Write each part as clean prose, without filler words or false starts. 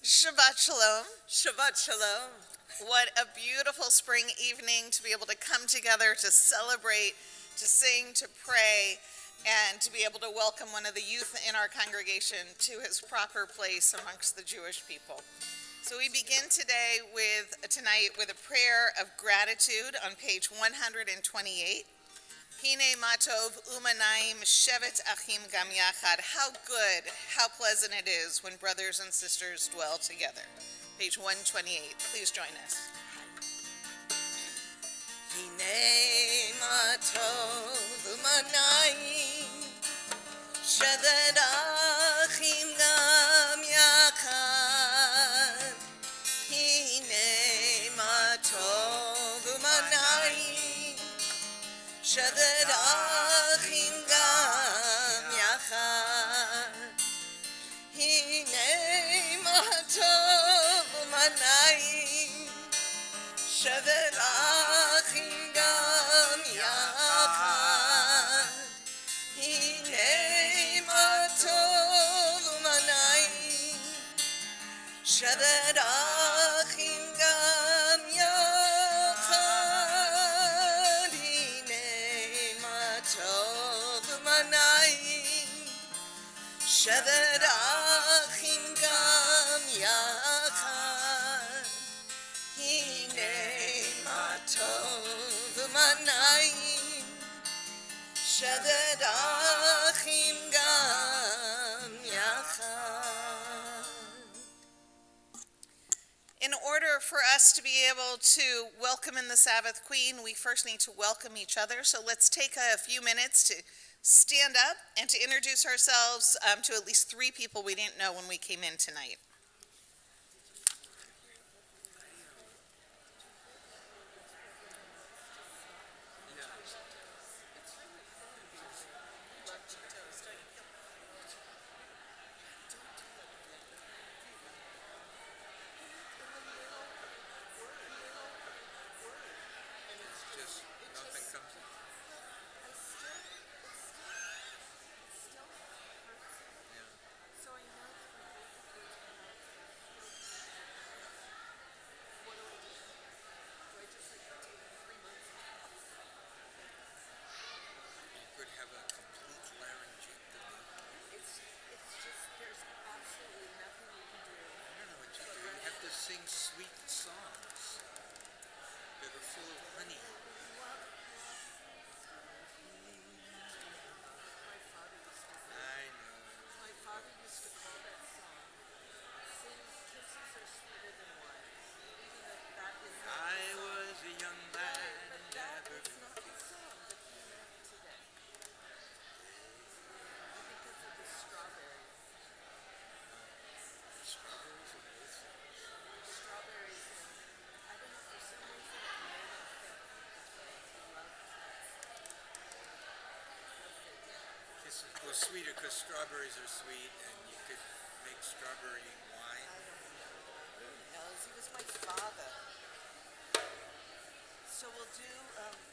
Shabbat Shalom. Shabbat Shalom. What a beautiful spring evening to be able to come together, to celebrate, to sing, to pray, and to be able to welcome one of the youth in our congregation to his proper place amongst the Jewish people. So we begin tonight with a prayer of gratitude on page 128. Hine matov umanaim shevet achim gam yachad. How good, how pleasant it is when brothers and sisters dwell together. Page 128. Please join us. Hine matov umanaim shevet achim gam yachad. Hine matov umanaim Shabbat achim gam yachad. Hinei matov u'manayim. Shabbat achim gam yachad. Hinei matov u'manayim. Shabbat achim gam yachad. Shabbat achim gam yachad. Hinei matov u'manayim. Shabbat achim gam yachad. In order for us to be able to welcome in the Sabbath Queen, we first need to welcome each other. So let's take a few minutes to stand up and to introduce ourselves to at least 3 people we didn't know when we came in tonight. Sing sweet songs that are full of honey. I know. My father used to call that song, "Sing Kisses Are Sweeter Than Wine." Even though that is not I was a young man but and that never is not the song that he meant today. Because of the strawberries. Strawberries and this. Strawberries and I don't know, for some reason it made him think he loved Kisses were sweeter because strawberries are sweet and you could make strawberry wine. Who knows? He was my father. So we'll do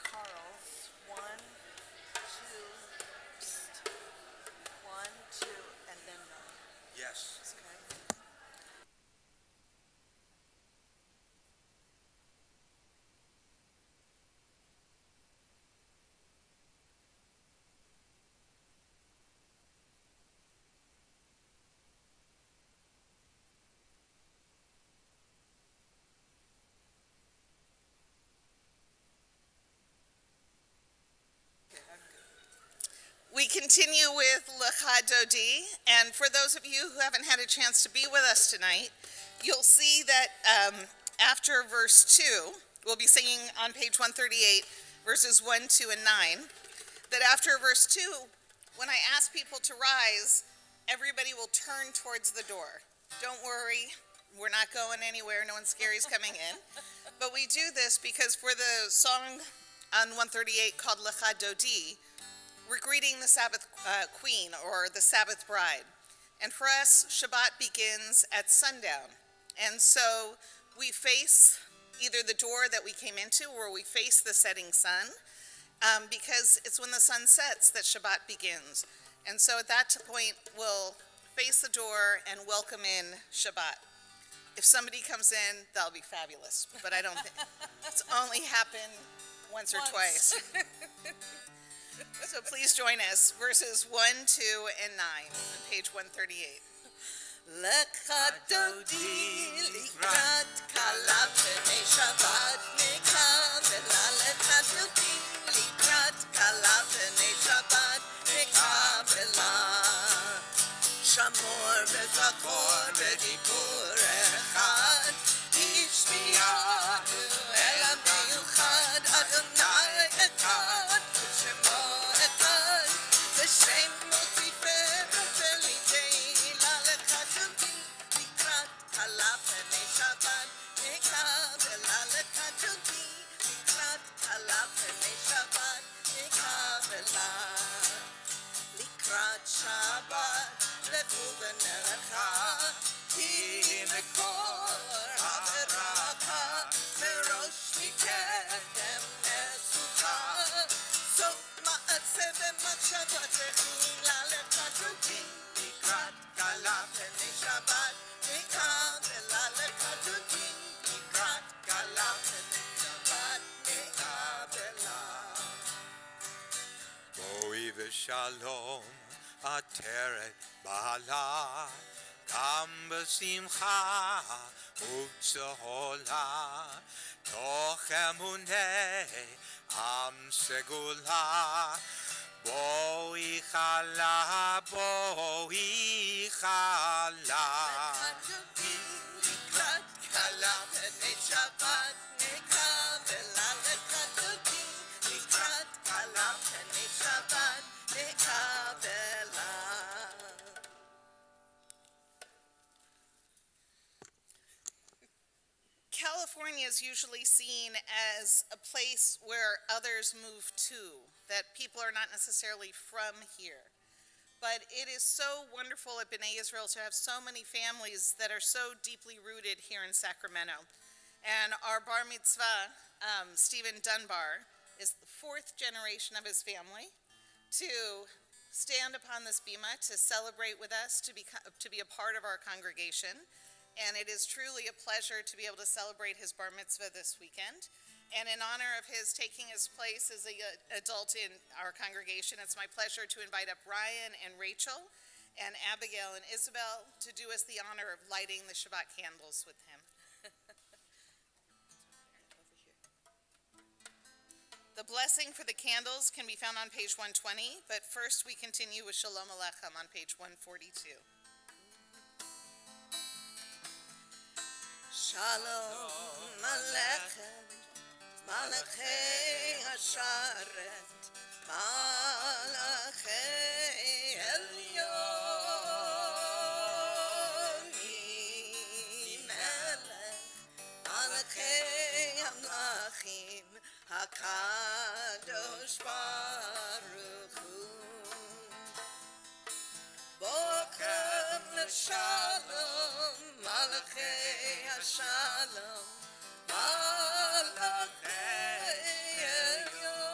Carl's 1, 2, 1, 2, and then Yes. okay. We continue with Lecha Dodi, and for those of you who haven't had a chance to be with us tonight, you'll see that after verse 2, we'll be singing on page 138, verses 1, 2, and 9, that after verse 2, when I ask people to rise, everybody will turn towards the door. Don't worry, we're not going anywhere, no one scary is coming in. But we do this because for the song on 138 called Lecha Dodi, we're greeting the Sabbath Queen, or the Sabbath Bride. And for us, Shabbat begins at sundown. And so we face either the door that we came into, or we face the setting sun, because it's when the sun sets that Shabbat begins. And so at that point, we'll face the door and welcome in Shabbat. If somebody comes in, that'll be fabulous, but I don't think, it's only happened once or twice. So please join us, verses 1, 2, and 9, on page 138. לך דודי לקראת כלה פני שבת נקבלה לך דודי לקראת כלה פני שבת נקבלה שמור וזכור בדיבור אחד השמיענו אל המיוחד אדוני אחד ושמו אחד ושם תפארת ולתהילה לך דודי לקראת כלה פני שבת נקבלה לך דודי לקראת כלה פני שבת נקבלה לקראת שבת לכו ונלכה כי מקור הברכה מראש מקדם נסוכה סוף מעשה ומחשבה תחילה לך דודי לקראת כלה פני שבת נקבלה לך דודי לקראת כלה פני שבת נקבלה בואי ושלום עטרת בעלה גם בשמחה ובצהולה תוך אמוני עם סגולה בואי חלה בואי חלה לקראת כלה פני שבת נקבלה לך דודי לקראת כלה פני שבת נקבלה California is usually seen as a place where others move to, that people are not necessarily from here. But it is so wonderful at B'nai Israel to have so many families that are so deeply rooted here in Sacramento. And our bar mitzvah, Stephen Dunbar, is the fourth generation of his family to stand upon this bima, to celebrate with us, to be a part of our congregation. And it is truly a pleasure to be able to celebrate his bar mitzvah this weekend. And in honor of his taking his place as an adult in our congregation, it's my pleasure to invite up Ryan and Rachel and Abigail and Isabel to do us the honor of lighting the Shabbat candles with him. The blessing for the candles can be found on page 120, but first we continue with Shalom Aleichem on page 142. Shalom Aleichem, Malachei Hasharet, Malachei Elyon, Melech, Malachei Hamlachim, HaKadosh Baruch Hu. Boker Shalom, Malachei Hashalom, Malachei Elyon,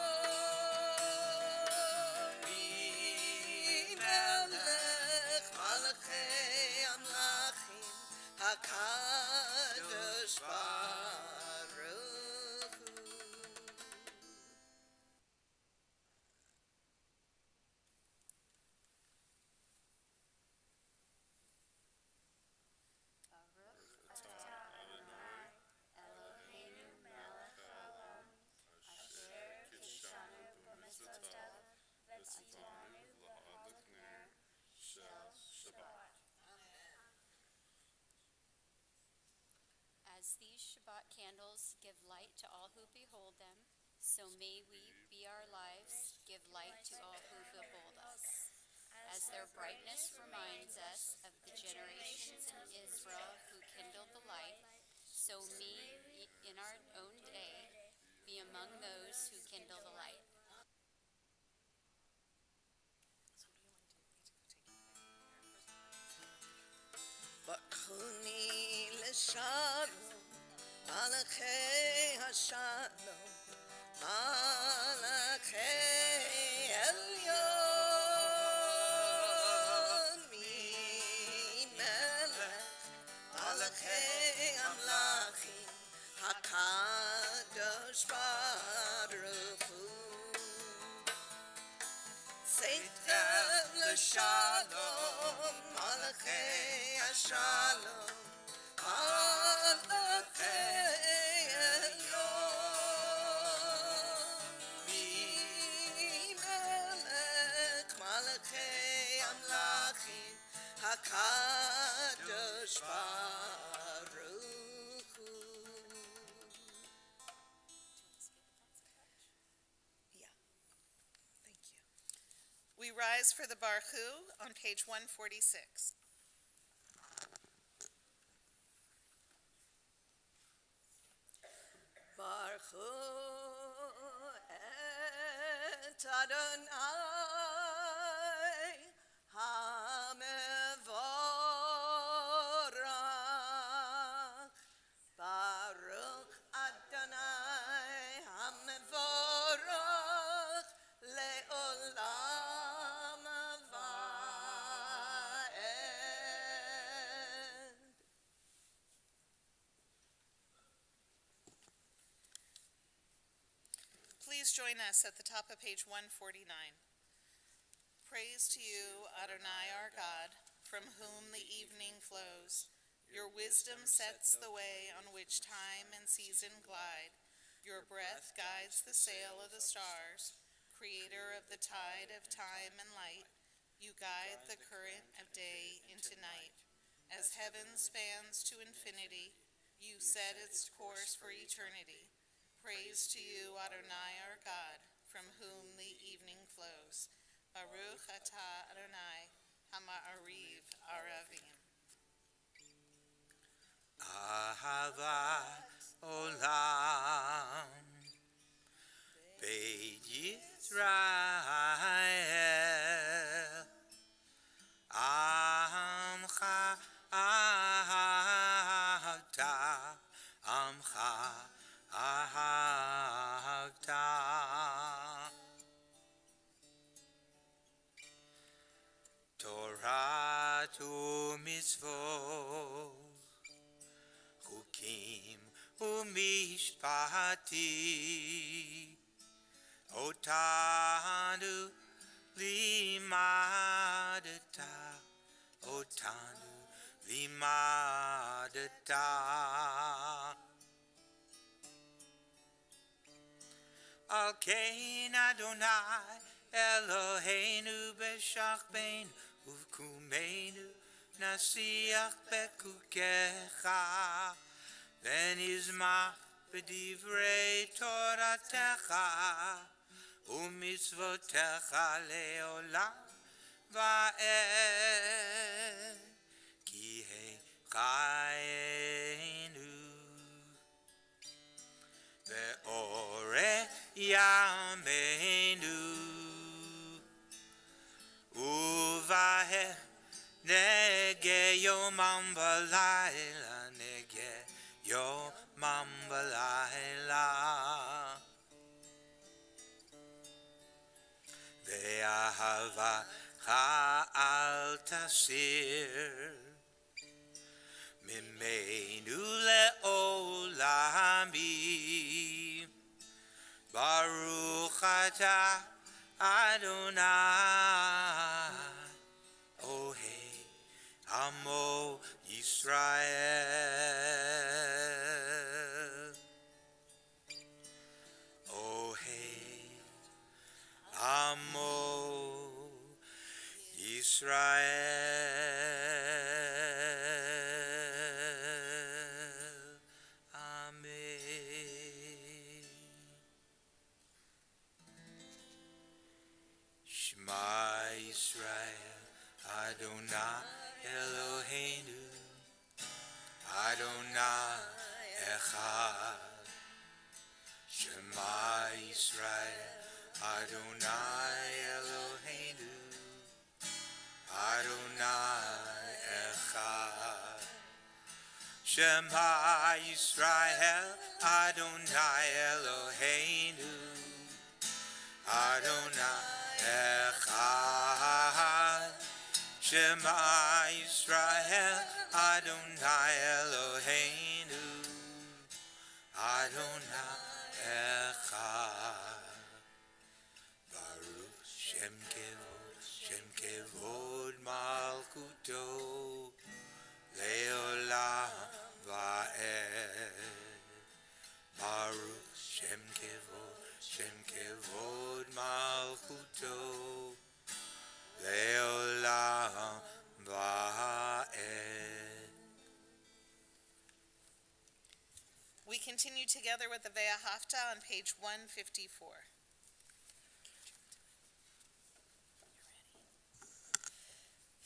Melech, Malachei Amlachim, HaKadosh Baruch Hu. As these Shabbat candles give light to all who behold them, so may we be our lives give light to all who behold us. As their brightness reminds us of the generations in Israel who kindled the light, so may in our own day be among those who kindle the light. Ba'chuni l'shalom, Malachei Hashalom, Malachei Elyon, Melech, Malachei השלום, מלאכי השלום, מלאכי עליון. מי מלך מלאכי המלכים, הקדוש ברוך הוא. Yeah, thank you. We rise for the Baruch on page 146. Baruch et Adonai HaMevorach. Baruch Adonai HaMevorach le'olam va'ed. Please join us at the top of page 149. Praise to you, Adonai our God, from whom the evening flows. Your wisdom sets the way on which time and season glide. Your breath guides the sail of the stars. Creator of the tide of time and light, you guide the current of day into night. As heaven spans to infinity, you set its course for eternity. Praise to you, Adonai our God, from whom the evening flows. Baruch atah Adonai, Hama'ariv Aravim. Ahavat Olam Beit Yisrael Amcha Ahavta Amcha Ahavta Torah to mitzvot Chukim umishpati Otanu limadata Otanu limadata Al kein Adonai Eloheinu b'shach beinu uvkumeinu nasiach bekukecha v'nizmach b'divrei toratecha u'mitzvotecha le'olam va'ed ki hei chayenu ve'oreh yameinu uvaheh nege yomam v'layla nege yomam v'layla ve'ahavacha al tasir mimenu le'olami Baruch atah Adonai Ohei Amo Yisrael Ohei Amo Yisrael Amen. Shema Yisrael Adonai Eloheinu Adonai Echad Shema Yisrael Adonai Eloheinu Adonai Echad Shema Yisrael Adonai Eloheinu Adonai Echad Shema Yisrael Adonai Eloheinu Adonai Echad Baruch Shem Kevod kevod malchuto leolam va'ed. Baruch Shem kevod malchuto leolam va'ed. We continue together with the Ve'ahavta on page 154.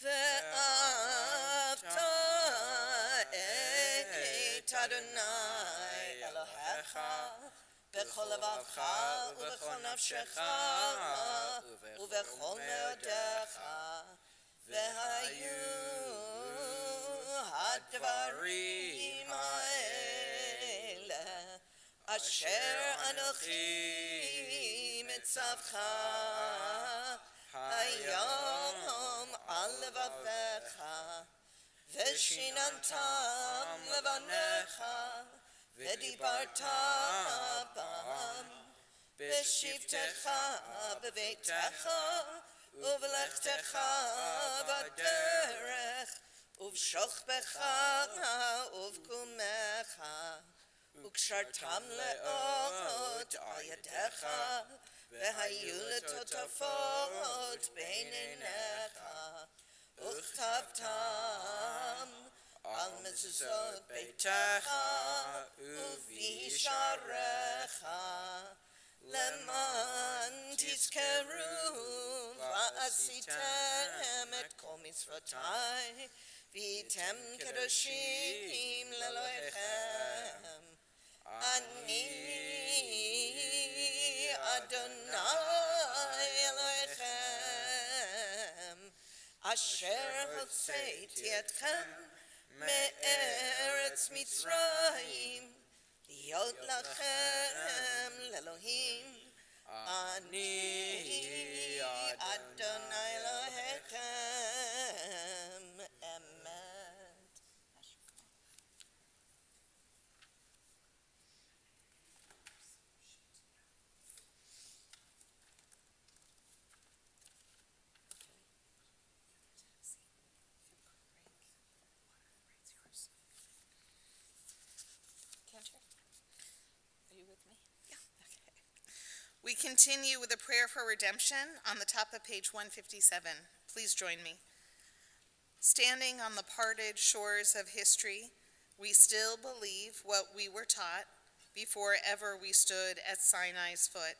Ve'ahavta et Adonai Elohecha b'chol levavcha u'b'chol nafshecha u'b'chol me'odecha ve'hayu hadvarim ha'ele asher anochi mitzavcha hayom al levavecha ושיננתם לבניך, ודיברת בם, בשבתך בביתך, ובלכתך בדרך, ובשוכבך ובקומך, וקשרתם לאות על ידיך, והיו לטוטפות בין עיניך. וכתבתם על מזוזות ביתך ובשעריך למען תזכרו ועשיתם את כל מצוותי והייתם קדושים לאלוהיכם. אני אדוני אלוהיכם אשר הוצאתי אתכם מארץ מצרים להיות לכם לאלוהים. אני אדוני אלוהיכם. אמת. Are you with me? Yeah. Okay. We continue with a prayer for redemption on the top of page 157. Please join me. Standing on the parted shores of history, we still believe what we were taught before ever we stood at Sinai's foot,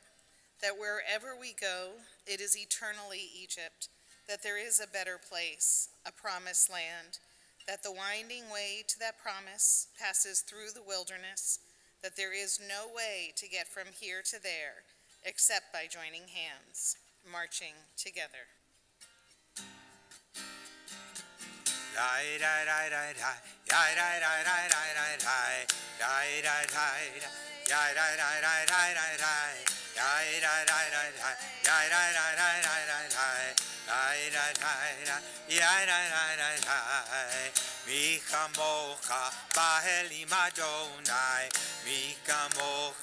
that wherever we go, it is eternally Egypt, that there is a better place, a promised land, that the winding way to that promise passes through the wilderness, that there is no way to get from here to there except by joining hands, marching together. מי כמוך באלים אדוני, מי כמוך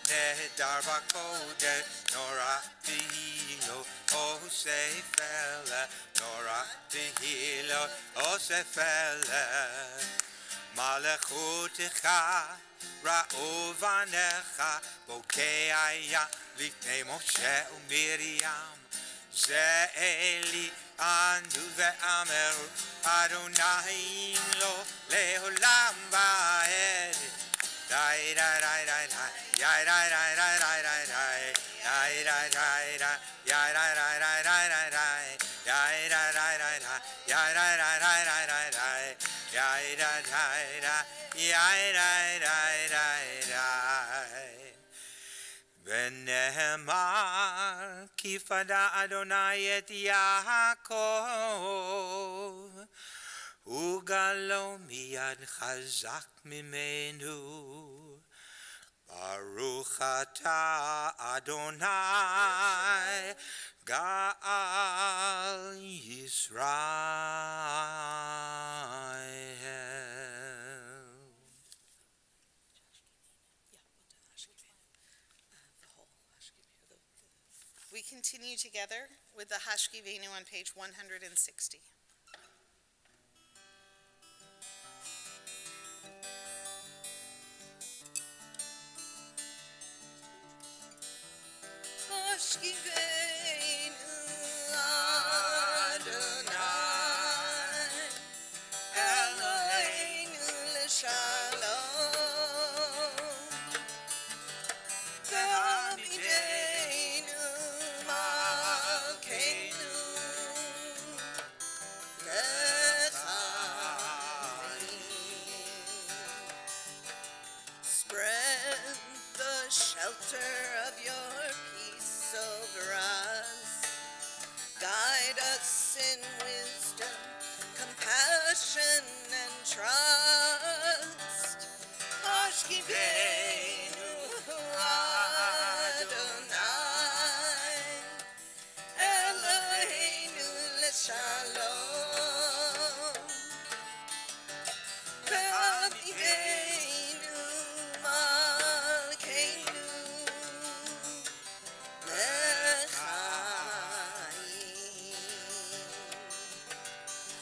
נהדר בקודש, נורא תהילו אוסף אלה, נורא תהילו אוסף אלה. מלכותך ראו בניך, בוקע היה לפני משה ומרים, זה אלי ענו ואמרו, אדוני לו לעולם ועד. די די די די די די די די די די די די ונאמר כי פדה אדוני את יעקב וגלו מיד חזק ממנו. ברוך אתה אדוני גאל ישראל. We continue together with the Hashkivenu on page 160. Hashkivenu Adonai Eloheinu l'shalom Ve'amidenu malkeinu l'chaim. Spread the shelter of your peace over us. Guide us in wisdom, compassion, and trust. Hashkivenu Adonai Eloheinu l'shalom Ve'amidenu malkeinu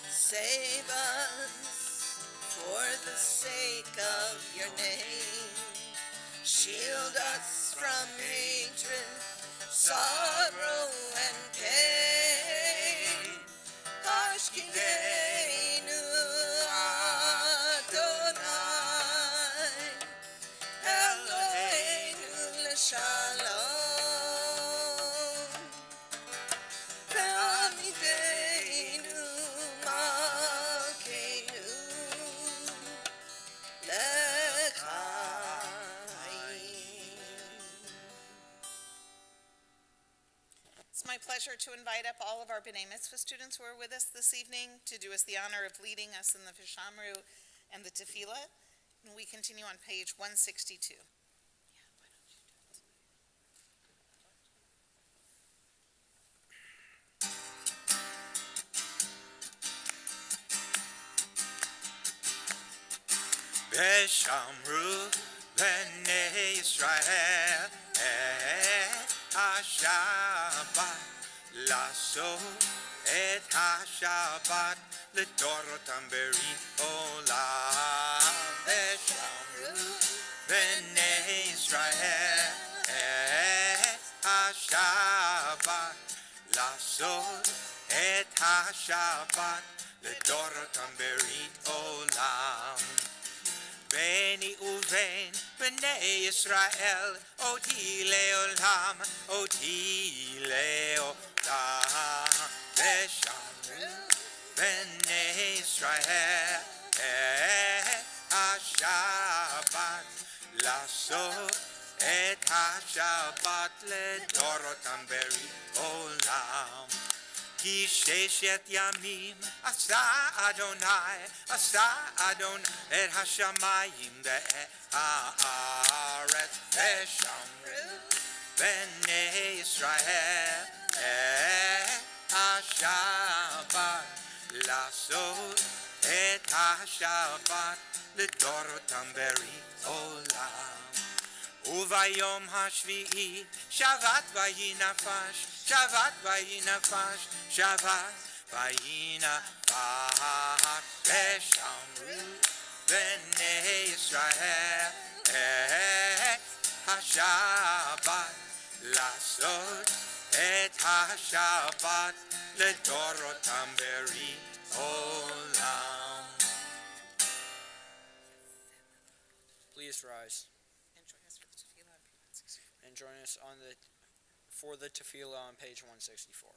Save us for the sake of your name. Shield us from hatred, sorrow, and pain. Hashkivenu Adonai Eloheinu l'shalom Ve'amidenu malkeinu l'chaim. It's my pleasure to invite up all of our B'nai Mitzvah students who are with us this evening to do us the honor of leading us in the Vishamru and the Tefillah. And we continue on page 162. Beshamru b'nei Yisrael et HaShabbat לעשות את השבת לדורותם ברית עולם. ושמרו בני ישראל את השבת לעשות את השבת לדורותם ברית עולם. ביני ובין בני ישראל אותי לעולם, אותי לעולם. ושמרו בני ישראל את השבת לעשות את השבת לדורותם ברית עולם. כי ששת ימים עשה אדוני את השמיים ואת הארץ. ושמרו בני ישראל את השבת לעשות את השבת לדורותם ברית עולם. וביום השביעי שבת ויהי נפש, שבת ויהי נפש, שבת ויהי נפש. ושמרו בני ישראל את השבת לעשות את השבת לדורותם ברית עולם. Please rise and join us for the tefillah on page 164.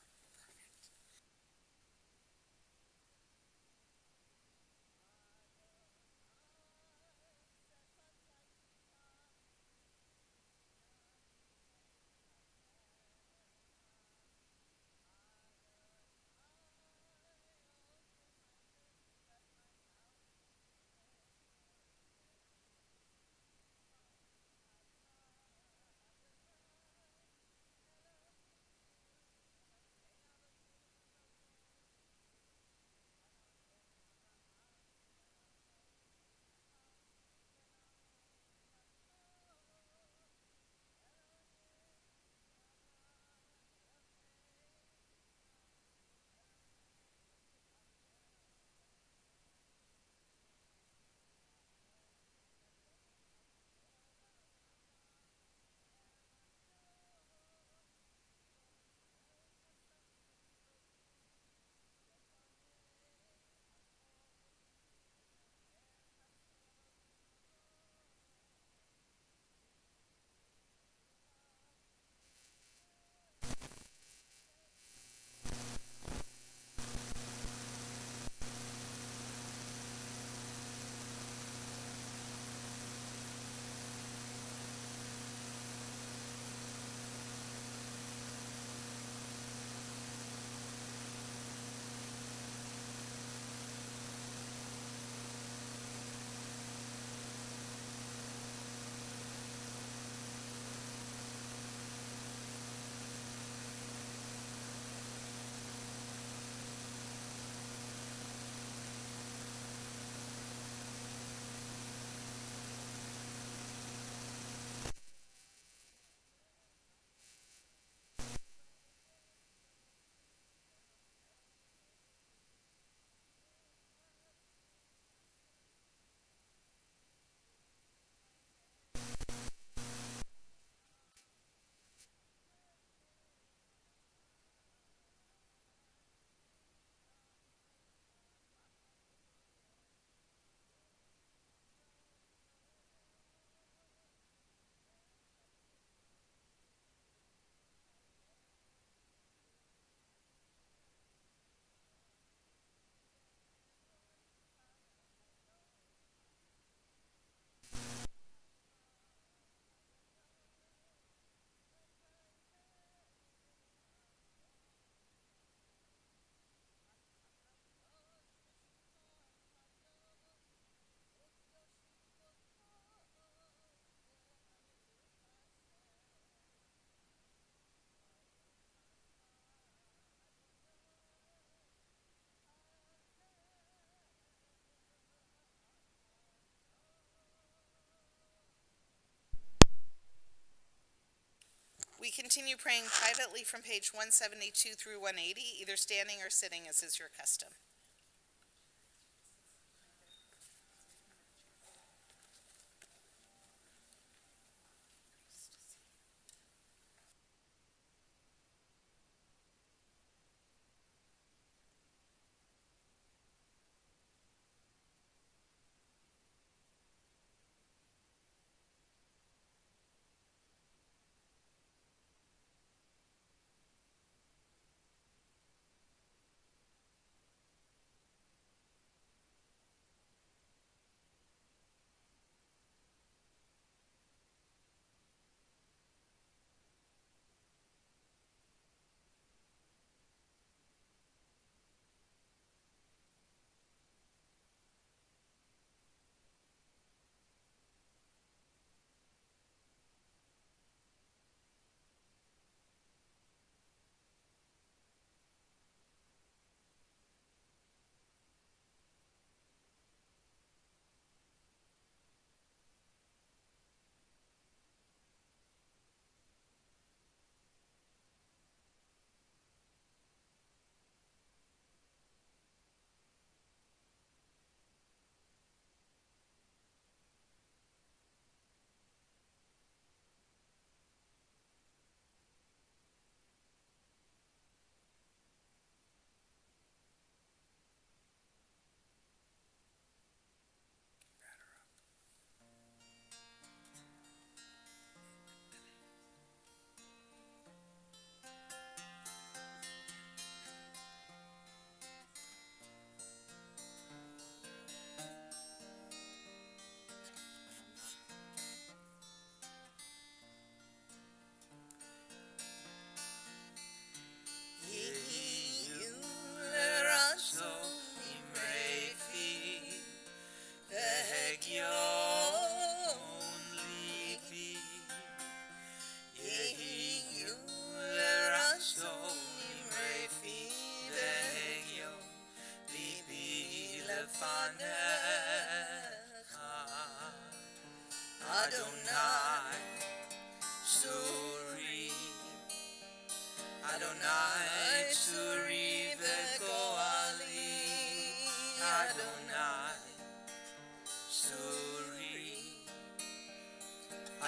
We continue praying privately from page 172 through 180, either standing or sitting as is your custom.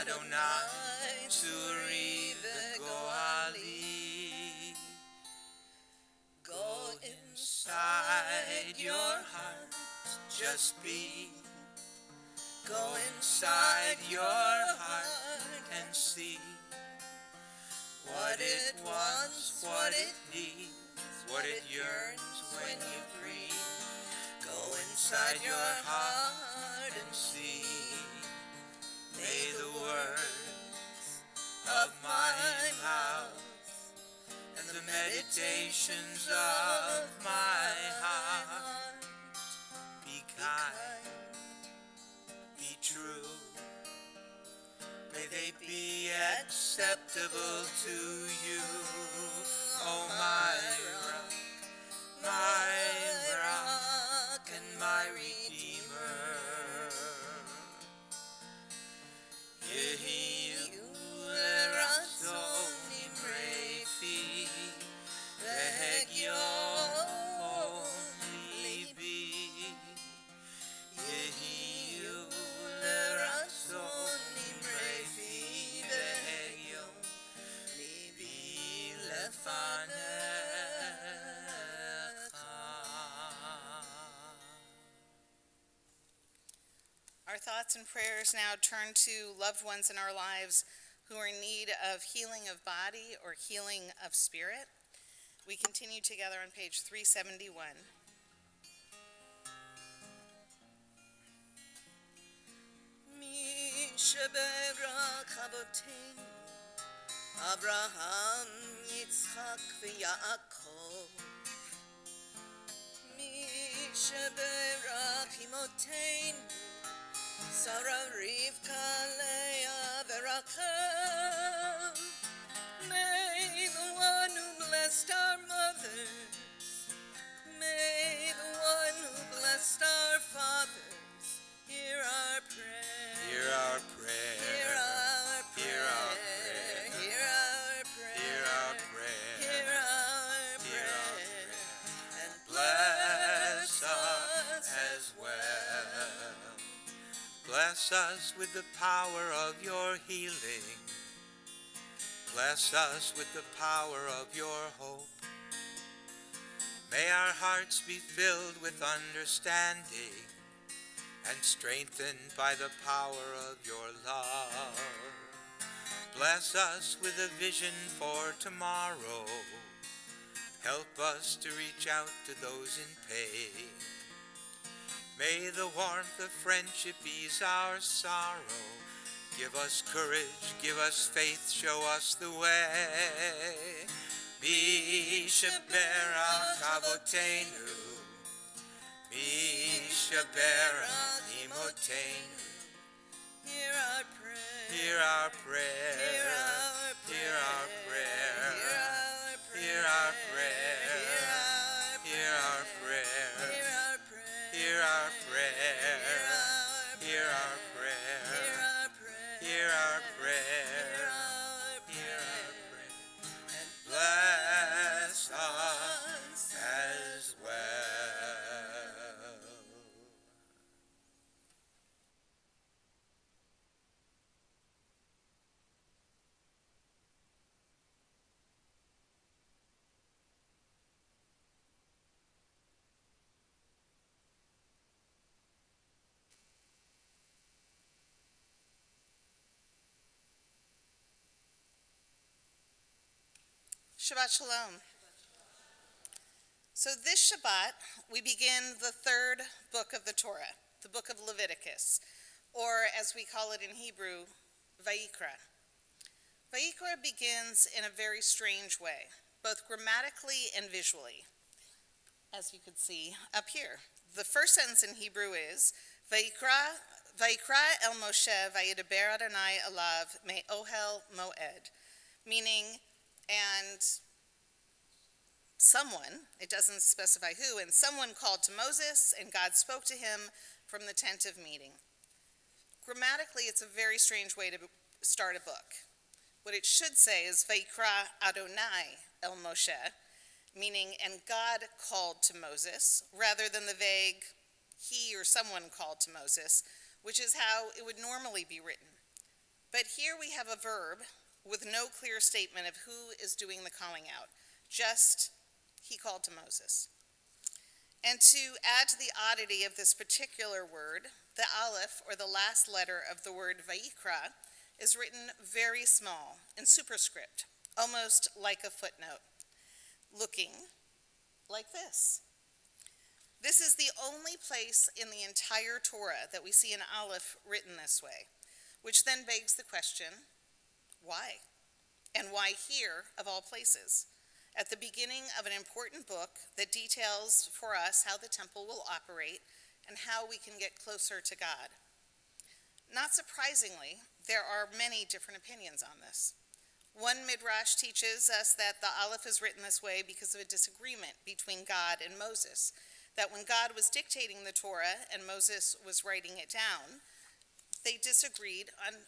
Adonai Tsuri the Goali. Go inside your heart, just be. Go inside your heart and see what it wants, what it needs, what it yearns when you breathe. Go inside your heart and see. May the words of my mouth and the meditations of my heart be kind, be true. May they be acceptable to you, oh my rock and my redeemer. Yehi Ratzon Imrefi Vehegyon Libi. Yehi Ratzon Imrefi Vehegyon Libi Lefanecha. Our thoughts and prayers now turn to loved ones in our lives who are in need of healing of body or healing of spirit. We continue together on page 371. Mi sheberak avoteinu Abraham, Yitzchak v'Yaakov. Mi sheberak imoteinu Sarah, Rivka, Leah, v'Rachel. May the one who blessed our mothers, may the one who blessed our fathers, hear our prayer. Hear our prayer. Hear our prayer. Hear our prayer. Hear our us with the power of your healing. Bless us with the power of your hope. May our hearts be filled with understanding and strengthened by the power of your love. Bless us with a vision for tomorrow. Help us to reach out to those in pain. May the warmth of friendship ease our sorrow. Give us courage, give us faith, show us the way. Mi Shabbat Avotenu, Mi Shabbat Imotenu. Hear our prayer. Hear our prayer. Hear our Hear our prayer. prayer. Hear our prayer. Hear our Hear our prayer. Hear our prayer. Hear our prayer. Hear our prayer. Hear our prayer. Hear our prayer. And bless us as well. Shabbat Shalom. So this Shabbat, we begin the third book of the Torah, the book of Leviticus, or as we call it in Hebrew, Vayikra. Vayikra begins in a very strange way, both grammatically and visually, as you could see up here. The first sentence in Hebrew is, Vayikra el Moshe vayidaber Adonai alav me'ohel moed, meaning, and someone, it doesn't specify who, and someone called to Moses, and God spoke to him from the tent of meeting. Grammatically, it's a very strange way to start a book. What it should say is, Vayikra Adonai el Moshe, meaning, and God called to Moses, rather than the vague, he or someone called to Moses, which is how it would normally be written. But here we have a verb with no clear statement of who is doing the calling out, just he called to Moses. And to add to the oddity of this particular word, the aleph, or the last letter of the word Vayikra, is written very small in superscript, almost like a footnote, looking like this. This is the only place in the entire Torah that we see an aleph written this way, which then begs the question, why? And why here, of all places, at the beginning of an important book that details for us how the temple will operate and how we can get closer to God? Not surprisingly, there are many different opinions on this. One midrash teaches us that the aleph is written this way because of a disagreement between God and Moses, that when God was dictating the Torah and Moses was writing it down, they disagreed on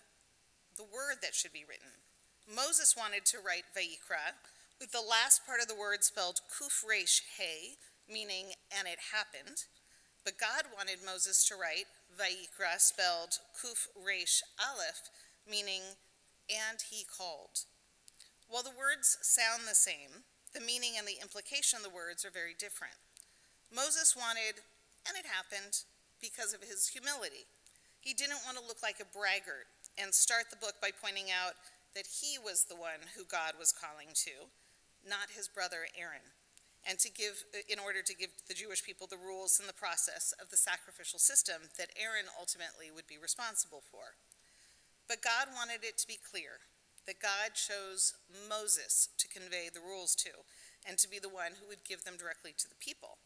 the word that should be written. Moses wanted to write Vayikra with the last part of the word spelled Kuf Resh He, meaning and it happened, but God wanted Moses to write Vayikra spelled Kuf Resh Aleph, meaning and he called. While the words sound the same, the meaning and the implication of the words are very different. Moses wanted, and it happened, because of his humility. He didn't want to look like a braggart and start the book by pointing out that he was the one who God was calling to, not his brother Aaron, and in order to give the Jewish people the rules and the process of the sacrificial system that Aaron ultimately would be responsible for. But God wanted it to be clear that God chose Moses to convey the rules to, and to be the one who would give them directly to the people.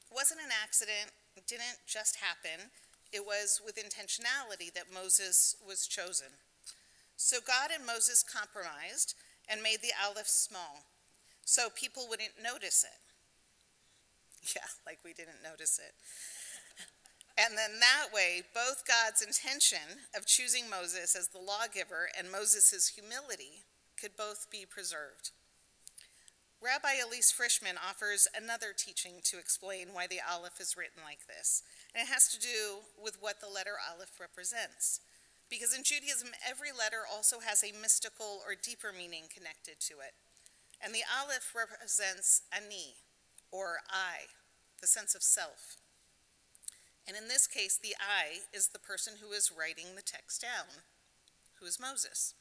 It wasn't an accident, it didn't just happen. It was with intentionality that Moses was chosen. So God and Moses compromised and made the aleph small, so people wouldn't notice it. Yeah, like we didn't notice it. And then that way, both God's intention of choosing Moses as the lawgiver and Moses' humility could both be preserved. Rabbi Elise Frischman offers another teaching to explain why the aleph is written like this, and it has to do with what the letter aleph represents. because in Judaism, every letter also has a mystical or deeper meaning connected to it. And the aleph represents ani, or I, the sense of self. And in this case, the I is the person who is writing the text down, who is Moses.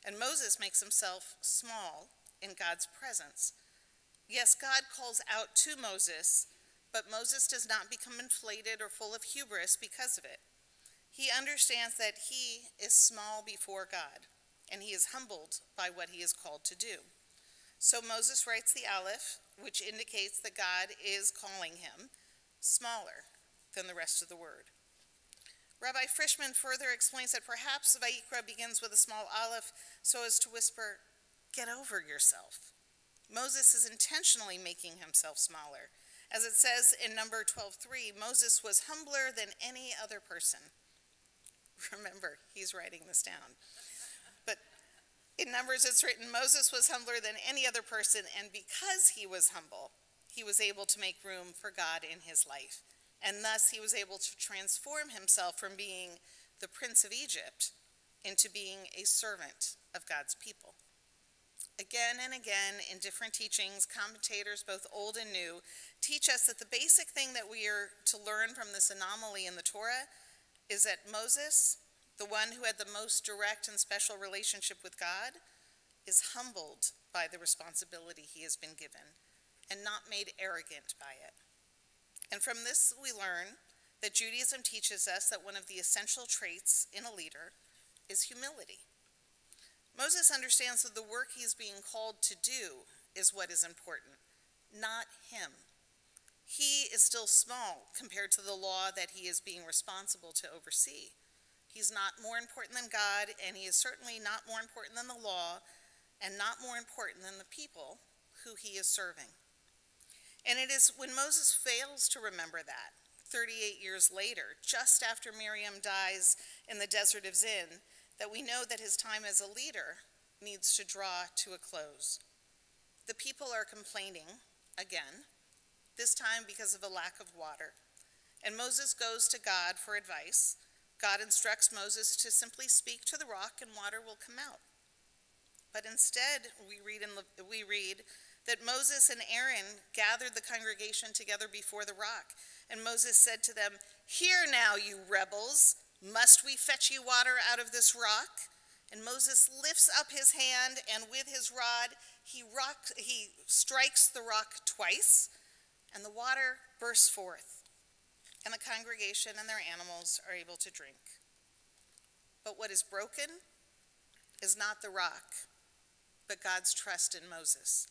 And Moses makes himself small in God's presence. Yes, God calls out to Moses, but Moses does not become inflated or full of hubris because of it. He understands that he is small before God, and he is humbled by what he is called to do. So Moses writes the aleph, which indicates that God is calling him smaller than the rest of the word. Rabbi Frischman further explains that perhaps Vayikra begins with a small aleph so as to whisper, "Get over yourself." Moses is intentionally making himself smaller. As it says in number 12:3, Moses was humbler than any other person. Remember, he's writing this down. But in Numbers it's written, Moses was humbler than any other person, and because he was humble, he was able to make room for God in his life. And thus he was able to transform himself from being the prince of Egypt into being a servant of God's people. Again and again, in different teachings, commentators, both old and new, teach us that the basic thing that we are to learn from this anomaly in the Torah is that Moses, the one who had the most direct and special relationship with God, is humbled by the responsibility he has been given and not made arrogant by it. And from this we learn that Judaism teaches us that one of the essential traits in a leader is humility. Moses understands that the work he is being called to do is what is important, not him. He is still small compared to the law that he is being responsible to oversee. He's not more important than God, and he is certainly not more important than the law, and not more important than the people who he is serving. And it is when Moses fails to remember that, 38 years later, just after Miriam dies in the desert of Zin, that we know that his time as a leader needs to draw to a close. The people are complaining again, this time because of a lack of water. And Moses goes to God for advice. God instructs Moses to simply speak to the rock and water will come out. But instead, we read that Moses and Aaron gathered the congregation together before the rock. And Moses said to them, "Hear now, you rebels, must we fetch you water out of this rock?" And Moses lifts up his hand, and with his rod, he strikes the rock twice, and the water bursts forth. And the congregation and their animals are able to drink. But what is broken is not the rock, but God's trust in Moses.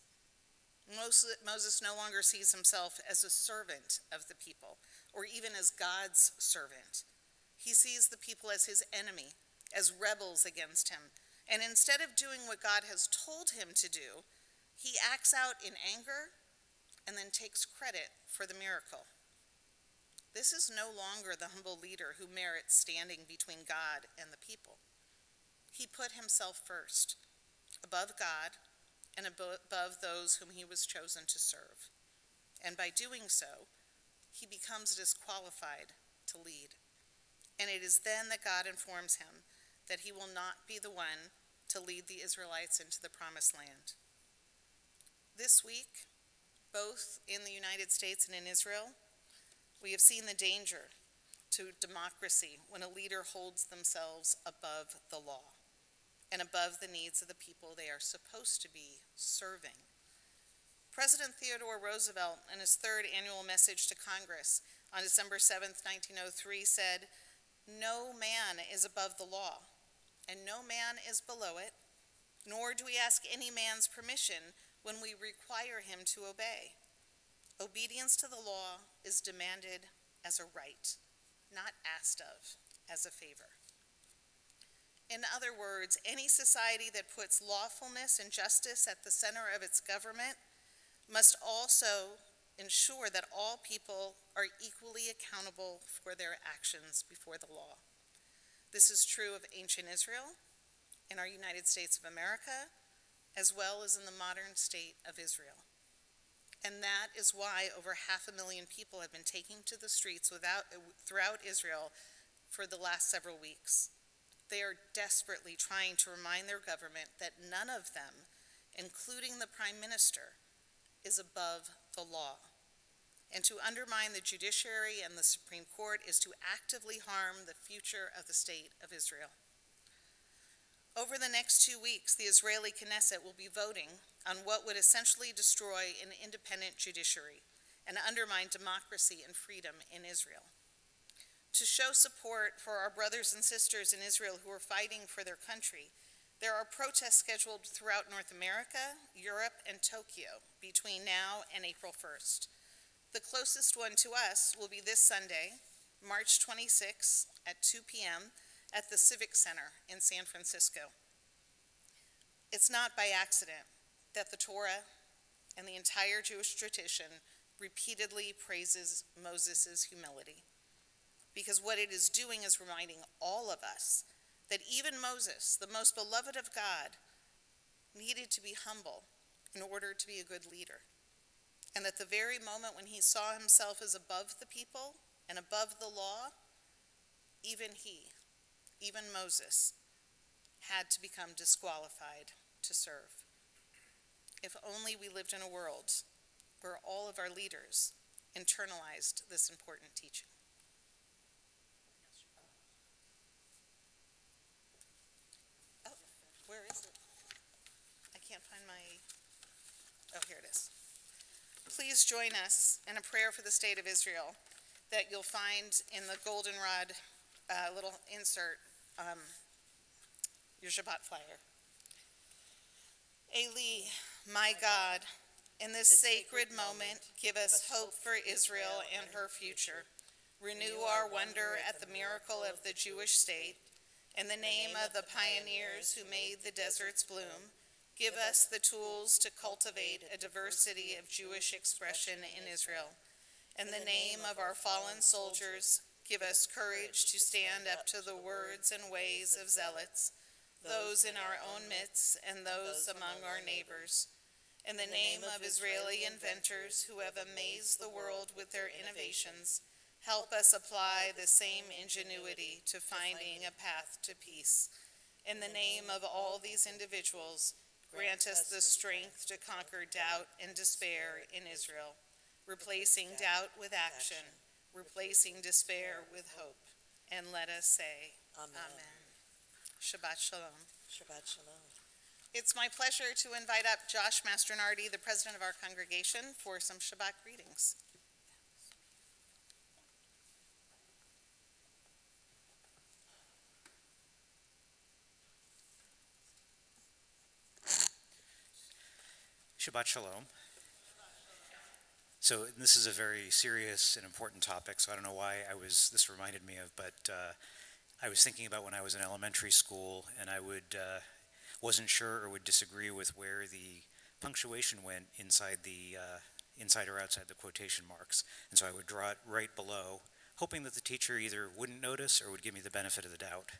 Moses no longer sees himself as a servant of the people, or even as God's servant. He sees the people as his enemy, as rebels against him. And instead of doing what God has told him to do, he acts out in anger and then takes credit for the miracle. This is no longer the humble leader who merits standing between God and the people. He put himself first, above God and above those whom he was chosen to serve. And by doing so, he becomes disqualified to lead. And it is then that God informs him that he will not be the one to lead the Israelites into the promised land. This week, both in the United States and in Israel, we have seen the danger to democracy when a leader holds themselves above the law and above the needs of the people they are supposed to be serving. President Theodore Roosevelt, in his third annual message to Congress on December 7th, 1903, said, "No man is above the law, and no man is below it, nor do we ask any man's permission when we require him to obey. Obedience to the law is demanded as a right, not asked of as a favor." In other words, any society that puts lawfulness and justice at the center of its government must also ensure that all people are equally accountable for their actions before the law. This is true of ancient Israel, in our United States of America, as well as in the modern state of Israel. And that is why over 500,000 people have been taking to the streets throughout Israel for the last several weeks. they are desperately trying to remind their government that none of them, including the Prime Minister, is above the law. And to undermine the judiciary and the Supreme Court is to actively harm the future of the state of Israel. Over the next 2 weeks, the Israeli Knesset will be voting on what would essentially destroy an independent judiciary and undermine democracy and freedom in Israel. To show support for our brothers and sisters in Israel who are fighting for their country, there are protests scheduled throughout North America, Europe, and Tokyo between now and April 1st. The closest one to us will be this Sunday, March 26 at 2 p.m. at the Civic Center in San Francisco. It's not by accident that the Torah and the entire Jewish tradition repeatedly praises Moses' humility, because what it is doing is reminding all of us that even Moses, the most beloved of God, needed to be humble in order to be a good leader. And that the very moment when he saw himself as above the people and above the law, even he, even Moses, had to become disqualified to serve. If only we lived in a world where all of our leaders internalized this important teaching. Oh, where is it? I can't find my, oh, here it is. Please join us in a prayer for the state of Israel that you'll find in the goldenrod little insert, your Shabbat flyer. Eli, my God, in this sacred moment, give us hope for Israel and her future. Renew our wonder at the miracle of the Jewish state. In the name of the pioneers who made the deserts bloom, give us the tools to cultivate a diversity of Jewish expression in Israel. In the name of our fallen soldiers, give us courage to stand up to the words and ways of zealots, those in our own midst and those among our neighbors. In the name of Israeli inventors who have amazed the world with their innovations, help us apply the same ingenuity to finding a path to peace. In the name of all these individuals, grant us the strength to conquer doubt and despair in Israel, replacing doubt with action, replacing despair with hope. And let us say, Amen. Shabbat Shalom. Shabbat Shalom. It's my pleasure to invite up Josh Mastronardi, the president of our congregation, for some Shabbat greetings. Shabbat Shalom. So this is a very serious and important topic, so I don't know why this reminded me of, but I was thinking about when I was in elementary school, and I wasn't sure or would disagree with where the punctuation went inside or outside the quotation marks. And so I would draw it right below, hoping that the teacher either wouldn't notice or would give me the benefit of the doubt.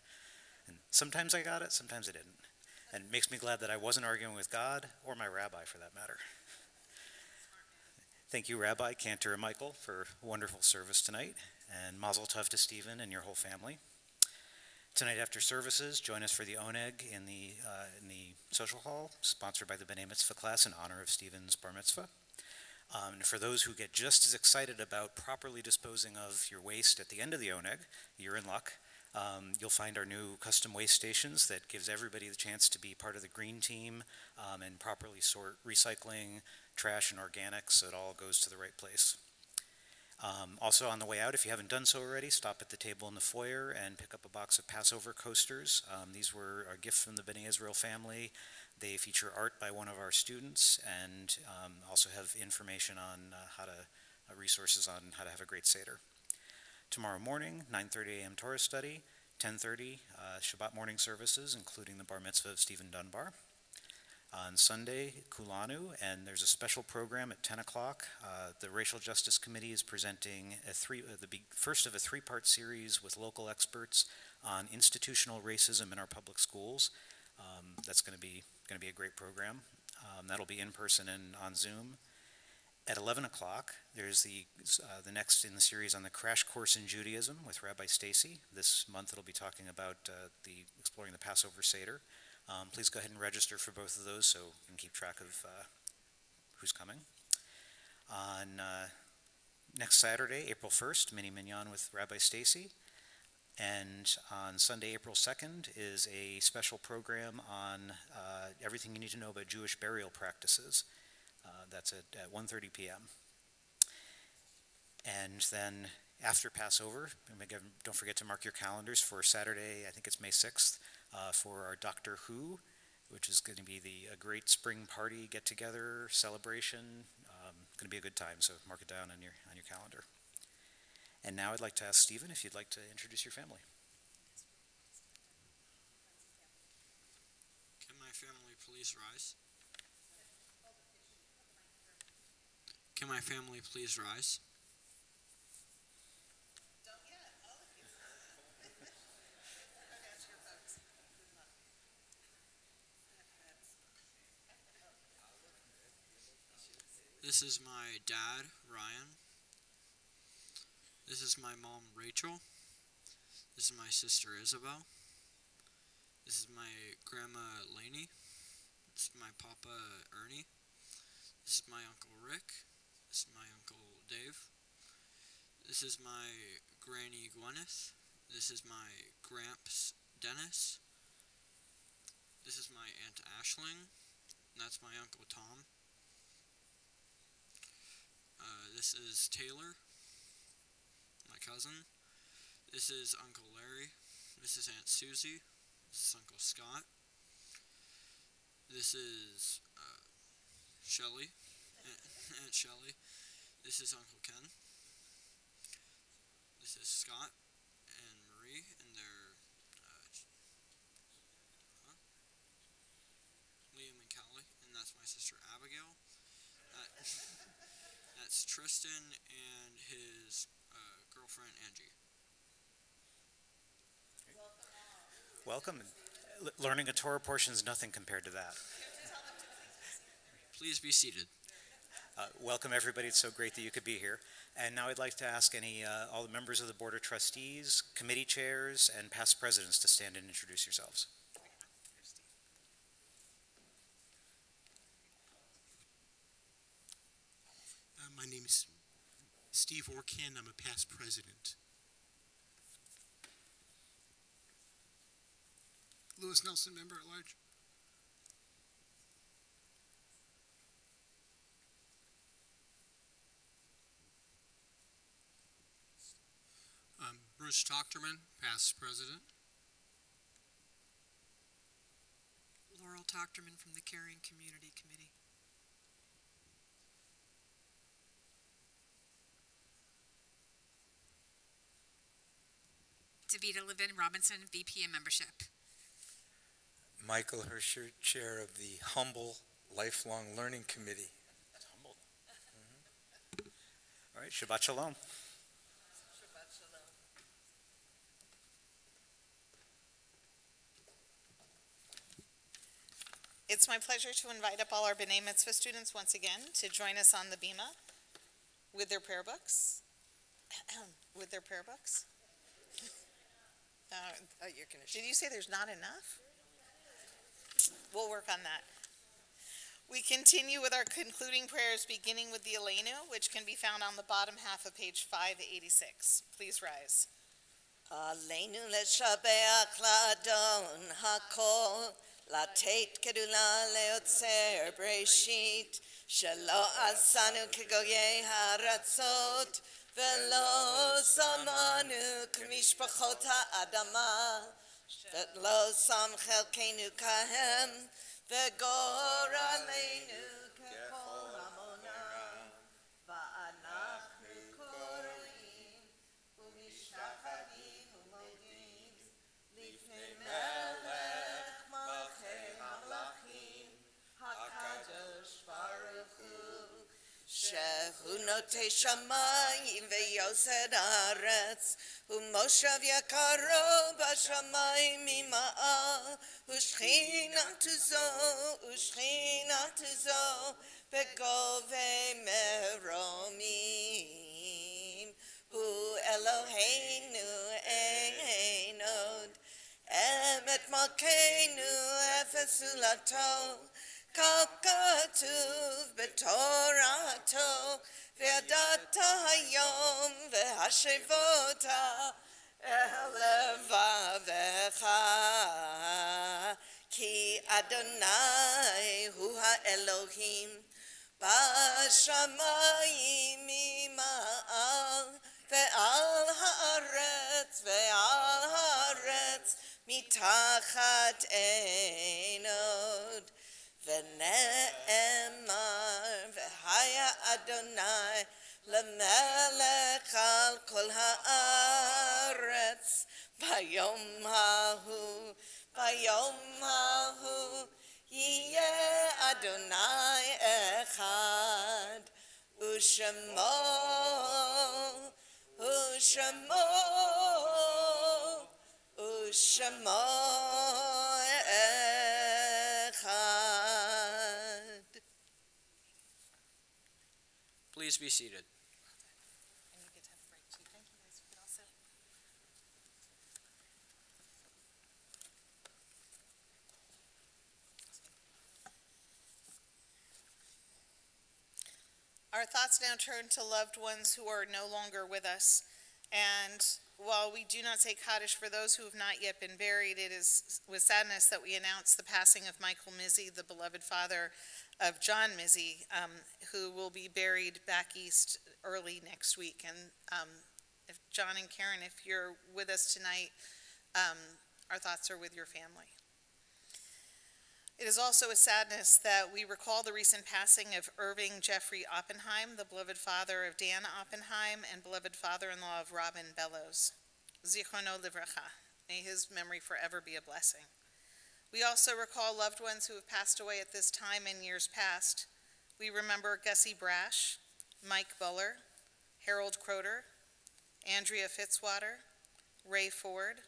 And sometimes I got it, sometimes I didn't. And it makes me glad that I wasn't arguing with God, or my rabbi for that matter. Thank you, Rabbi Cantor and Michael, for a wonderful service tonight, and Mazel Tov to Stephen and your whole family. Tonight after services, join us for the Oneg in the social hall, sponsored by the B'nai Mitzvah class in honor of Stephen's bar mitzvah. And for those who get just as excited about properly disposing of your waste at the end of the Oneg, you're in luck. You'll find our new custom waste stations that gives everybody the chance to be part of the green team and properly sort recycling, trash, and organics so it all goes to the right place. Also on the way out, if you haven't done so already, stop at the table in the foyer and pick up a box of Passover coasters. These were a gift from the B'nai Israel family. They feature art by one of our students and also have information on resources on how to have a great Seder. Tomorrow morning, 9:30 a.m. Torah study, 10:30 Shabbat morning services, including the bar mitzvah of Stephen Dunbar. On Sunday, Kulanu, and there's a special program at 10 o'clock. The Racial Justice Committee is presenting the first of a three-part series with local experts on institutional racism in our public schools. That's going to be a great program. That'll be in person and on Zoom. At 11 o'clock, there's the next in the series on the Crash Course in Judaism with Rabbi Stacy. This month it'll be talking about exploring the Passover Seder. Please go ahead and register for both of those so we can keep track of who's coming. On next Saturday, April 1st, Mini Mignon with Rabbi Stacy. And on Sunday, April 2nd, is a special program on everything you need to know about Jewish burial practices. That's at 1:30 p.m. And then after Passover, don't forget to mark your calendars for Saturday, I think it's May 6th, for our Doctor Who, which is going to be a great spring party get-together celebration. Going to be a good time, so mark it down on your calendar. And now I'd like to ask Stephen if you'd like to introduce your family. Can my family please rise? Can my family please rise? Don't yet, all of you. That's your folks. This is my dad, Ryan. This is my mom, Rachel. This is my sister, Isabel. This is my grandma, Lainey. This is my papa, Ernie. This is my uncle, Rick. This is my uncle, Dave. This is my granny, Gwyneth. This is my gramps, Dennis. This is my aunt, Ashling. And that's my uncle, Tom. This is Taylor, my cousin. This is Uncle Larry. This is Aunt Susie. This is Uncle Scott. This is Shelley, Aunt Shelley. This is Uncle Ken. This is Scott and Marie and their Liam and Callie, and that's my sister Abigail. That's Tristan and his girlfriend Angie. Welcome. Learning a Torah portion is nothing compared to that. Please be seated. Welcome, everybody. It's so great that you could be here. And now I'd like to ask all the members of the Board of Trustees, committee chairs, and past presidents to stand and introduce yourselves. My name is Steve Orkan. I'm a past president. Louis Nelson, member at large. Bruce Tochterman, past president. Laurel Tochterman from the Caring Community Committee. Davida Levin Robinson, VPA membership. Michael Herscher, chair of the Humble Lifelong Learning Committee. Humbled. All right, Shabbat Shalom. Shabbat Shalom. It's my pleasure to invite up all our B'nai Mitzvah students once again to join us on the Bima with their prayer books. With their prayer books. You're gonna Did you say there's not enough? We'll work on that. We continue with our concluding prayers, beginning with the Aleinu, which can be found on the bottom half of page 586. Please rise. Aleinu leshabeach ladon hakol, latet kedula leotzer breshit, shelo asanu kegoye haratzot, velo samanu k'mishpachot ha'adama, shelo sam chelkeinu kahem, v'gor aleinu kekol hamonam, va'anachnu korim, u'mishtachadim u'modim, lifnei melech malchei hamlachim, hakadosh baruch hu, shehu notei shamayim ve'yosed haaretz, u'moshav yakaro b'shamayim ima'ah, u'shchinatu zo, begovei וסולתו, כך כתוב בתורתו, וידעת היום והשבות אל לבבך, כי אדוני הוא האלוהים בשמיים ממעל ועל הארץ מתחת אין עוד. ונאמר והיה אדוני למלך על כל הארץ ביום ההוא יהיה אדוני אחד ושמו אחד. Please be seated. And you get to have a break too. Thank you guys. You can all sit. Our thoughts now turn to loved ones who are no longer with us. And while we do not say Kaddish for those who have not yet been buried, it is with sadness that we announce the passing of Michael Mizzy, the beloved father of John Mizzy, who will be buried back east early next week. And if John and Karen, if you're with us tonight, our thoughts are with your family. It is also a sadness that we recall the recent passing of Irving Jeffrey Oppenheim, the beloved father of Dan Oppenheim and beloved father-in-law of Robin Bellows. Zichrono livracha. May his memory forever be a blessing. We also recall loved ones who have passed away at this time in years past. We remember Gussie Brash, Mike Buller, Harold Croter, Andrea Fitzwater, Ray Ford,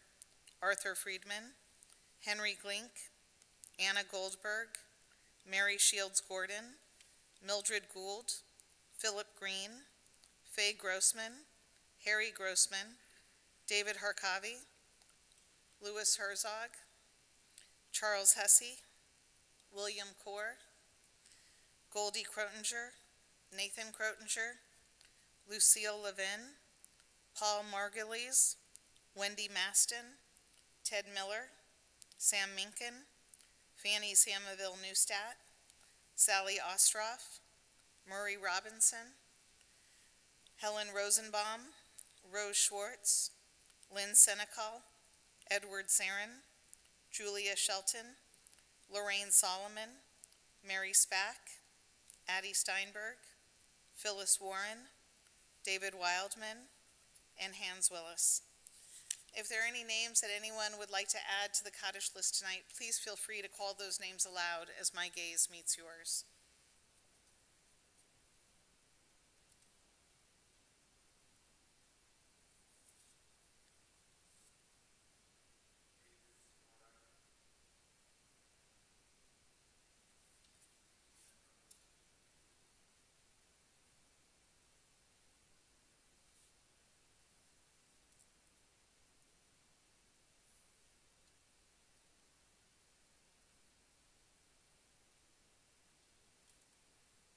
Arthur Friedman, Henry Glink, Anna Goldberg, Mary Shields Gordon, Mildred Gould, Philip Green, Faye Grossman, Harry Grossman, David Harkavi, Louis Herzog, Charles Hussey, William Kaur, Goldie Crotinger, Nathan Crotinger, Lucille Levin, Paul Margulies, Wendy Maston, Ted Miller, Sam Minkin, Fanny Samaville Neustadt, Sally Ostroff, Murray Robinson, Helen Rosenbaum, Rose Schwartz, Lynn Senecal, Edward Sarin, Julia Shelton, Lorraine Solomon, Mary Spack, Addie Steinberg, Phyllis Warren, David Wildman, and Hans Willis. If there are any names that anyone would like to add to the Kaddish list tonight, please feel free to call those names aloud as my gaze meets yours.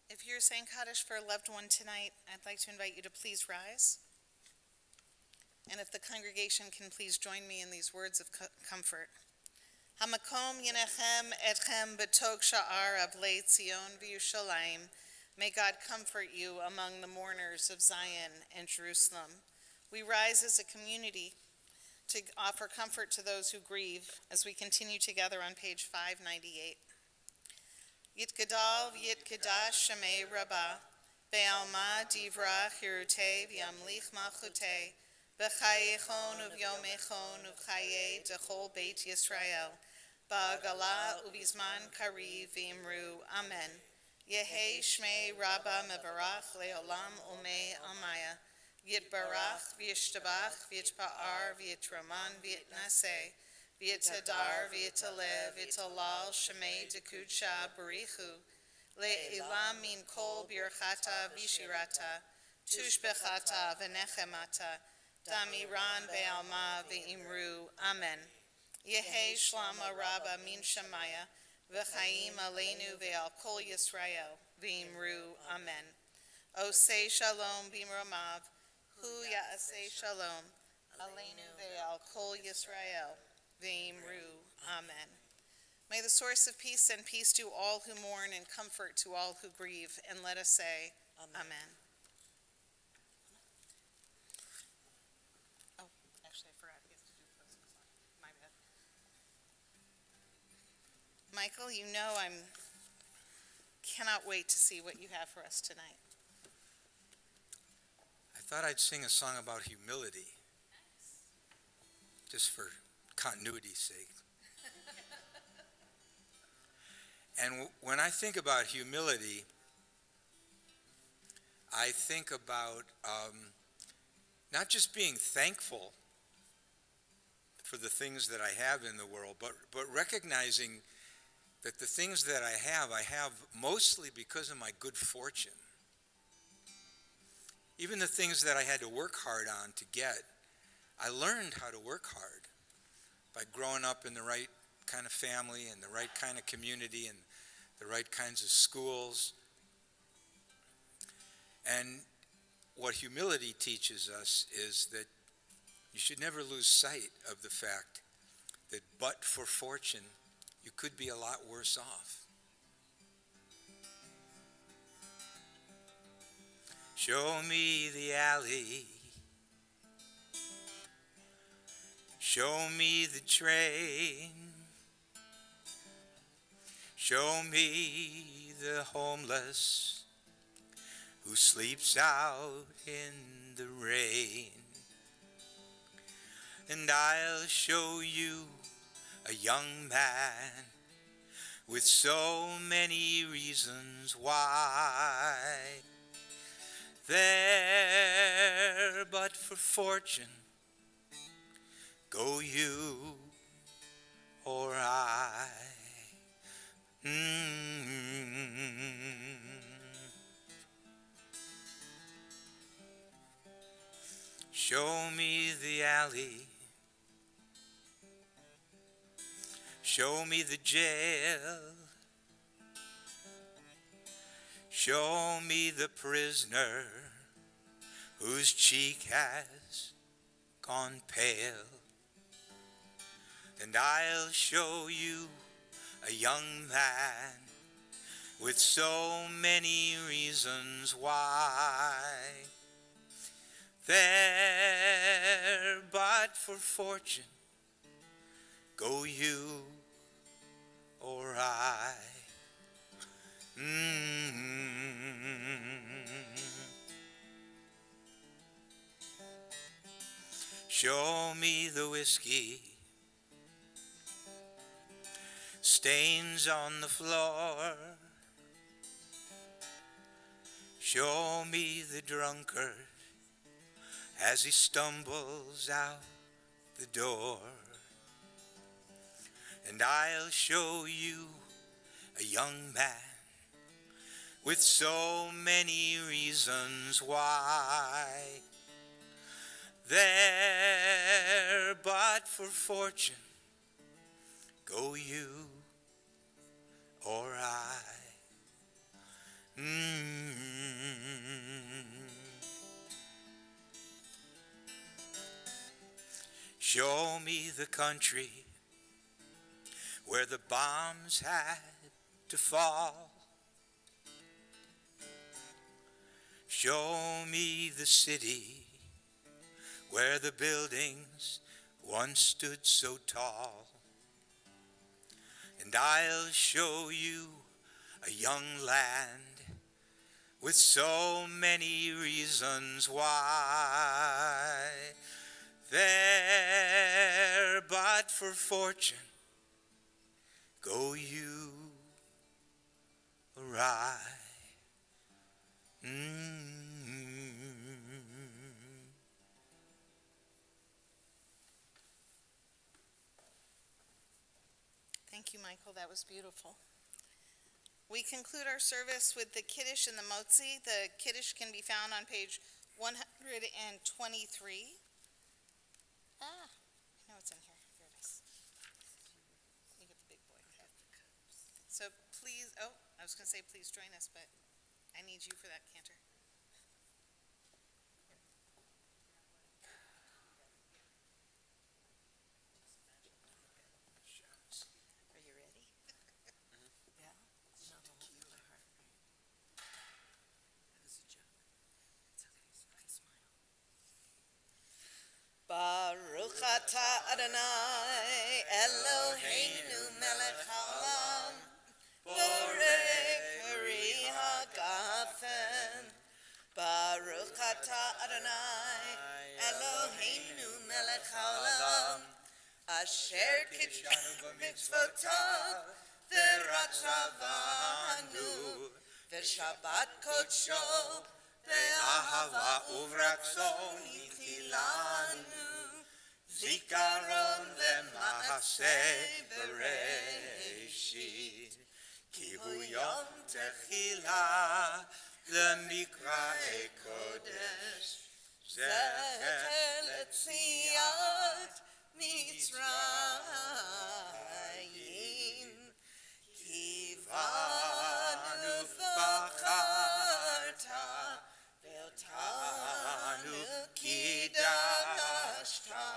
If you're saying Kaddish for a loved one tonight, I'd like to invite you to please rise. And if the congregation can please join me in these words of comfort. Hamakom yenechem etchem betog sha'ar avlei Tzion v'Yushalayim. May God comfort you among the mourners of Zion and Jerusalem. We rise as a community to offer comfort to those who grieve as we continue together on page 598. Yitgadal v'yitgadash shemei rabbah, be'alma divra chirutei v'yamlich malchutei, b'chayechon uvyomechon uv'chayei dechol beit Yisrael, ba'agala uvizman kariv v'imru, amen. Yehi shmei rabbah mevarach le'olam umei amaya, yitbarach v'yishtabach v'yitpa'ar v'yitraman v'yitnaseh, V'yitadar, v'yitalev, v'yitalal, shemei dekudsha barichu, le'ilam min kol birchata v'shirata, tushbechata v'nechemata, damiran be'alma v'imru, amen. Yehe shlama rabba min shamaya, v'chaim aleinu ve'al kol Yisrael, v'imru amen. Osei shalom b'mromav, hu ya'aseh shalom, aleinu ve'al kol Yisrael, v'imru amen. May the source of peace send peace to all who mourn and comfort to all who grieve, and let us say, amen. Oh, actually, I forgot. He has to do closing song. My bad. Michael, you know I cannot wait to see what you have for us tonight. I thought I'd sing a song about humility, just for continuity's sake. And when I think about humility, I think about not just being thankful for the things that I have in the world, but recognizing that the things that I have mostly because of my good fortune. Even the things that I had to work hard on to get, I learned how to work hard by growing up in the right kind of family and the right kind of community and the right kinds of schools. And what humility teaches us is that you should never lose sight of the fact that but for fortune, you could be a lot worse off. Show me the alley. Show me the train. Show me the homeless who sleeps out in the rain. And I'll show you a young man with so many reasons why. There, but for fortune, go you or I. Show me the alley. Show me the jail. Show me the prisoner whose cheek has gone pale. And I'll show you a young man with so many reasons why. There, but for fortune, go you or I. Show me the whiskey stains on the floor. Show me the drunkard as he stumbles out the door. And I'll show you a young man with so many reasons why. There, but for fortune, go you or I. Show me the country where the bombs had to fall. Show me the city where the buildings once stood so tall. And I'll show you a young land with so many reasons why. There, but for fortune, go you or I. Thank you, Michael. That was beautiful. We conclude our service with the Kiddush and the Motzi. The Kiddush can be found on page 123. I know it's in here. Here it is. You get the big boy. please, oh, I was going to say please join us, but I need you for that cantor. Are you ready? Yeah? No, my heart rate. That was a joke. It's okay, smile. Baruch atah Adonai Eloheinu melech haolam borei peri hagafen. Baruch atah Adonai Eloheinu melech haolam asher kitshanu b'mitzvotav v'ratzavanu v'shabbat kodsho be'ahava uvratzon yichilanu zikaron lema'aseh bereshit ki hu yom techila lemikra kodesh zecher letziat Mitzrayim kivanu facharta ve'otanu kidashta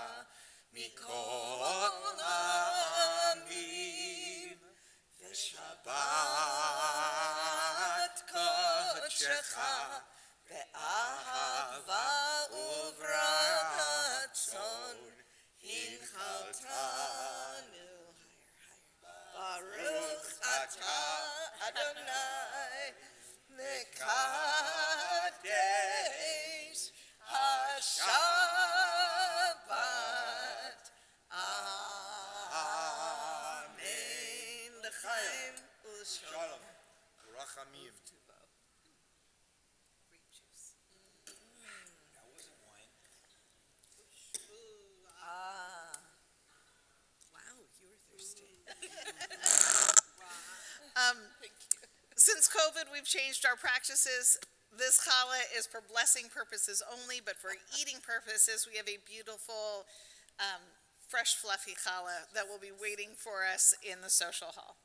mikol ha'amim ve'shabbat kodshecha be'ahava uvratzon Hinchaltanu, Baruch atah Adonai Mekadesh HaShabbat. Amen. L'chaim u'shalom. Rachamim. Grape juice. That wasn't wine. Wow, you were thirsty. Since COVID, we've changed our practices. This challah is for blessing purposes only, but for eating purposes, we have a beautiful, fresh, fluffy challah that will be waiting for us in the social hall.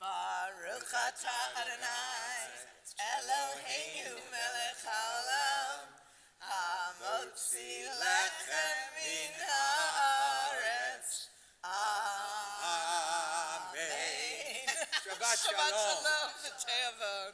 Baruch atah Adonai Eloheinu melech haolam hamotzi lechem min haaretz. Amen. Shabbat Shabbat shalom. shalom v'te'avon.